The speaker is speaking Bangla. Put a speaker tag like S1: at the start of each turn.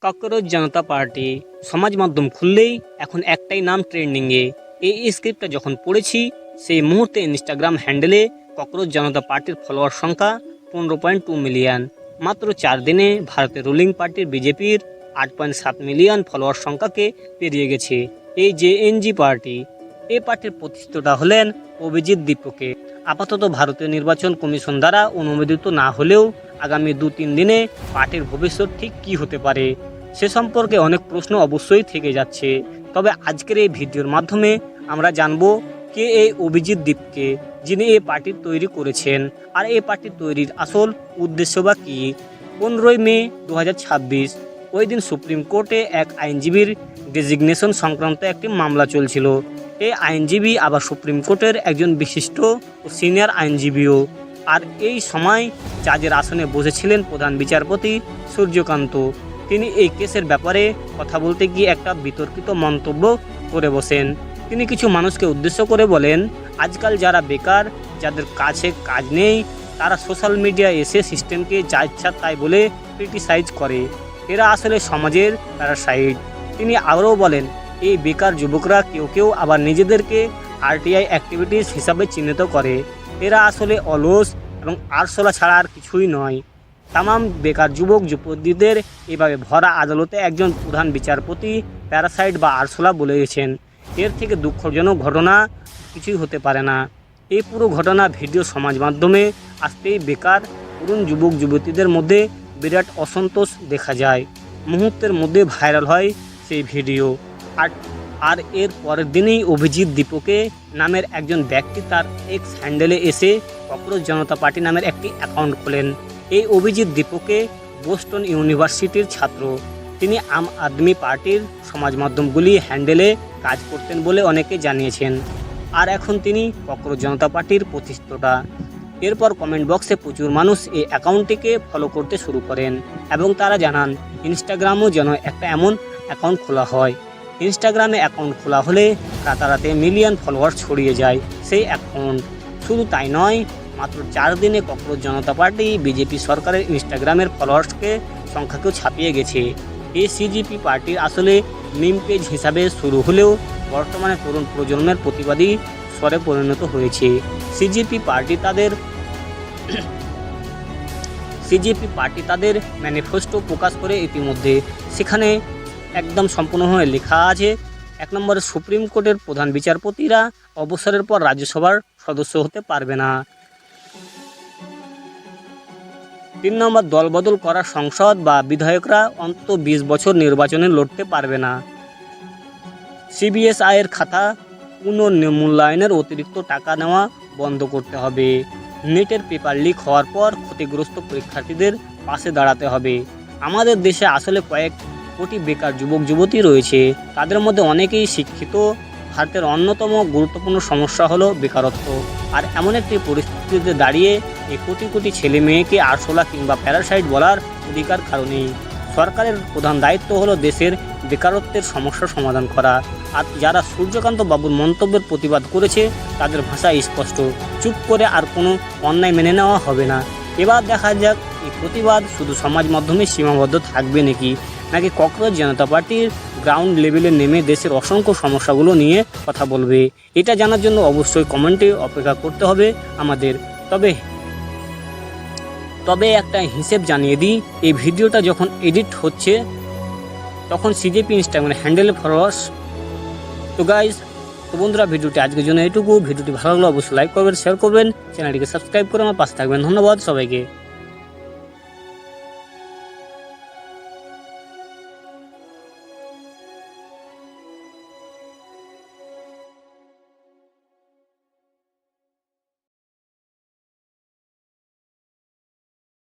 S1: ককরোচ জনতা পার্টি সমাজ মাধ্যম খুললেই এখন একটাই নাম ট্রেন্ডিংয়ে। এই স্ক্রিপ্টটা যখন পড়েছি সেই মুহূর্তে ইনস্টাগ্রাম হ্যান্ডেলে ককরোচ জনতা পার্টির ফলোয়ার সংখ্যা 15.2 মিলিয়ন। মাত্র 4 দিনে ভারতের রুলিং পার্টির বিজেপির 8.7 মিলিয়ন ফলোয়ার সংখ্যাকে পেরিয়ে গেছে এই জেএনজি পার্টি। এই পার্টির প্রতিষ্ঠাতা হলেন অভিজিৎ দীপকে। আপাতত ভারতীয় নির্বাচন কমিশন দ্বারা অনুমোদিত না হলেও আগামী 2-3 দিনে পার্টির ভবিষ্যৎ ঠিক কী হতে পারে সে সম্পর্কে অনেক প্রশ্ন অবশ্যই থেকে যাচ্ছে। তবে আজকের এই ভিডিওর মাধ্যমে আমরা জানব কে এই অভিজিৎ দীপকে, যিনি এই পার্টি তৈরি করেছেন, আর এই পার্টি তৈরির আসল উদ্দেশ্য বা কী। 15 মে 2026 ওই দিন সুপ্রিম কোর্টে এক আইনজীবীর ডেজিগনেশন সংক্রান্ত একটি মামলা চলছিল। এই আইনজীবী আবার সুপ্রিম কোর্টের একজন বিশিষ্ট ও সিনিয়র আইনজীবীও। আর এই সময় জাজের আসনে বসেছিলেন প্রধান বিচারপতি সূর্যকান্ত। তিনি এই কেসের ব্যাপারে কথা বলতে গিয়ে একটা বিতর্কিত মন্তব্য করে বসেন। তিনি কিছু মানুষকে উদ্দেশ্য করে বলেন, আজকাল যারা বেকার, যাদের কাছে কাজ নেই, তারা সোশ্যাল মিডিয়ায় এসে সিস্টেমকে যা ইচ্ছা তাই বলে ক্রিটিসাইজ করে। এরা আসলে সমাজের প্যারাসাইট। তিনি আরও বলেন, এই বেকার যুবকরা কেউ কেউ আবার নিজেদেরকে আরটিআই অ্যাক্টিভিটিস হিসাবে চিহ্নিত করে। এরা আসলে অলস এবং আরশোলা ছাড়া আর কিছুই নয়। তামাম বেকার যুবক যুবতীদের এভাবে ভরা আদালতে একজন প্রধান বিচারপতি প্যারাসাইট বা আরশোলা বলেছেন। এর থেকে দুঃখজনক ঘটনা কিছুই হতে পারে না। এই পুরো ঘটনা ভিডিও সমাজ মাধ্যমে আসতেই বেকার তরুণ যুবক যুবতীদের মধ্যে বিরাট অসন্তোষ দেখা যায়। মুহূর্তের মধ্যে ভাইরাল হয় সেই ভিডিও। আর এর পরের দিনেই অভিজিৎ দীপকে নামের একজন ব্যক্তি তার এক্স হ্যান্ডেলে এসে ককরোচ জনতা পার্টি নামের একটি অ্যাকাউন্ট খোলেন। এই অভিজিৎ দীপকে বোস্টন ইউনিভার্সিটির ছাত্র। তিনি আম আদমি পার্টির সমাজ মাধ্যমগুলি হ্যান্ডেলে কাজ করতেন বলে অনেকে জানিয়েছেন। আর এখন তিনি ককরোচ জনতা পার্টির প্রতিষ্ঠাতা। এরপর কমেন্ট বক্সে প্রচুর মানুষ এই অ্যাকাউন্টটিকে ফলো করতে শুরু করেন এবং তারা জানান ইনস্টাগ্রামও যেন একটা এমন অ্যাকাউন্ট খোলা হয়। ইনস্টাগ্রামে অ্যাকাউন্ট খোলা হলে রাতারাতি মিলিয়ন ফলোয়ার ছড়িয়ে যায় সেই অ্যাকাউন্ট। শুধু তাই নয়, মাত্র 4 দিনে ককরোচ জনতা পার্টি বিজেপি সরকারের ইনস্টাগ্রামের ফলোয়ার্সকে সংখ্যাকেও ছাপিয়ে গেছে। এই সিজিপি পার্টির আসলে মিম পেজ হিসাবে শুরু হলেও বর্তমানে তরুণ প্রজন্মের প্রতিবাদী স্বরে পরিণত হয়েছে। সিজিপি পার্টি তাদের ম্যানিফেস্টো প্রকাশ করে ইতিমধ্যে। সেখানে একদম সম্পূর্ণভাবে লেখা আছে, 1 নম্বরে সুপ্রিম কোর্টের প্রধান বিচারপতিরা অবসরের পর রাজ্যসভার সদস্য হতে পারবে না। 3 নম্বর, দলবদল করা সংসদ বা বিধায়করা অন্তত 20 বছর নির্বাচনে লড়তে পারবে না। সিবিএসআই এর খাতা পুনর্মূল্যায়নের অতিরিক্ত টাকা নেওয়া বন্ধ করতে হবে। নেটের পেপার লিক হওয়ার পর ক্ষতিগ্রস্ত পরীক্ষার্থীদের পাশে দাঁড়াতে হবে। আমাদের দেশে আসলে কয়েক কোটি বেকার যুবক যুবতী রয়েছে, তাদের মধ্যে অনেকেই শিক্ষিত। ভারতের অন্যতম গুরুত্বপূর্ণ সমস্যা হলো বেকারত্ব। আর এমন একটি পরিস্থিতিতে দাঁড়িয়ে এই কোটি কোটি ছেলে মেয়েকে আরশোলা কিংবা প্যারাসাইট বলার অধিকার কারণেই। সরকারের প্রধান দায়িত্ব হলো দেশের বেকারত্বের সমস্যার সমাধান করা। আর যারা সূর্যকান্ত বাবুর মন্তব্যের প্রতিবাদ করেছে তাদের ভাষা স্পষ্ট, চুপ করে আর কোনো অন্যায় মেনে নেওয়া হবে না। এবার দেখা যাক এই প্রতিবাদ শুধু সমাজ মাধ্যমে সীমাবদ্ধ থাকবে নাকি ককরোচ জনতা পার্টির গ্রাউন্ড লেভেলে নেমে দেশের অসংখ্য সমস্যাগুলো নিয়ে কথা বলবে। এটা জানার জন্য অবশ্যই কমেন্টে অপেক্ষা করতে হবে আমাদের। তবে একটা হিসেব জানিয়ে দিই, এই ভিডিওটা যখন এডিট হচ্ছে তখন সিজেপি ইনস্টাগ্রাম হ্যান্ডেল ফলোয়ার্স। তো বন্ধুরা, ভিডিওটি আজকের জন্য এটুকু। ভিডিওটি ভালো লাগলে অবশ্যই লাইক করবেন, শেয়ার করবেন, চ্যানেলটিকে সাবস্ক্রাইব করে আমার পাশে থাকবেন। ধন্যবাদ সবাইকে।